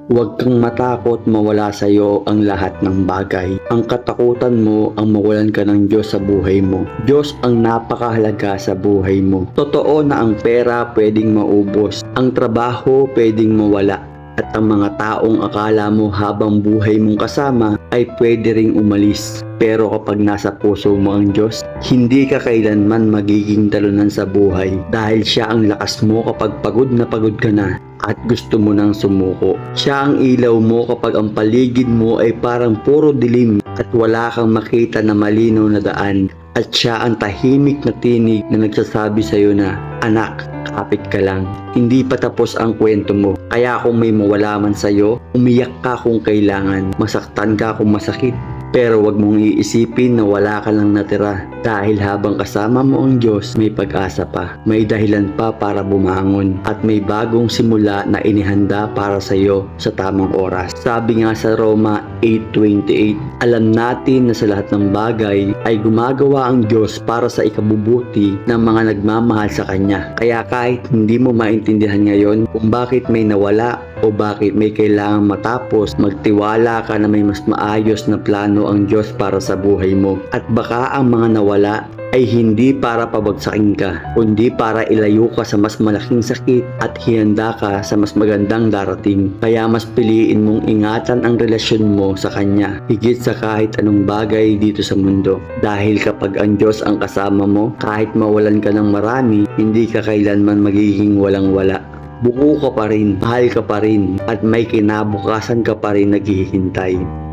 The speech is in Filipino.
Huwag kang matakot mawala sa iyo ang lahat ng bagay. Ang katakutan mo ang mawalan ka ng Diyos sa buhay mo. Diyos ang napakahalaga sa buhay mo. Totoo na ang pera pwedeng maubos, ang trabaho pwedeng mawala, at ang mga taong akala mo habang buhay mong kasama ay pwede ring umalis. Pero kapag nasa puso mo ang Diyos, hindi ka kailanman magiging talunan sa buhay dahil siya ang lakas mo kapag pagod ka na at gusto mo nang sumuko. Siya ang ilaw mo kapag ang paligid mo ay parang puro dilim at wala kang makita na malinaw na daan. At siya ang tahimik na tinig na nagsasabi sa iyo na, "Anak, kapit ka lang. Hindi pa tapos ang kwento mo. Kaya kung may mawala man sa iyo, umiyak ka kung kailangan, masaktan ka kung masakit. Pero wag mong iisipin na wala ka lang natira dahil habang kasama mo ang Diyos, may pag-asa pa. May dahilan pa para bumangon at may bagong simula na inihanda para sa iyo sa tamang oras." Sabi nga sa Roma 8:28, alam natin na sa lahat ng bagay ay gumagawa ang Diyos para sa ikabubuti ng mga nagmamahal sa Kanya. Kaya kahit hindi mo maintindihan ngayon kung bakit may nawala o bakit may kailangang matapos, magtiwala ka na may mas maayos na plano ang Diyos para sa buhay mo. At baka ang mga nawala ay hindi para pabagsakin ka, kundi para ilayo ka sa mas malaking sakit at hihanda ka sa mas magandang darating. Kaya mas piliin mong ingatan ang relasyon mo sa Kanya, higit sa kahit anong bagay dito sa mundo. Dahil kapag ang Diyos ang kasama mo, kahit mawalan ka ng marami, hindi ka kailanman magiging walang-wala. Buo ka pa rin, mahal ka pa rin, at may kinabukasan ka pa rin naghihintay.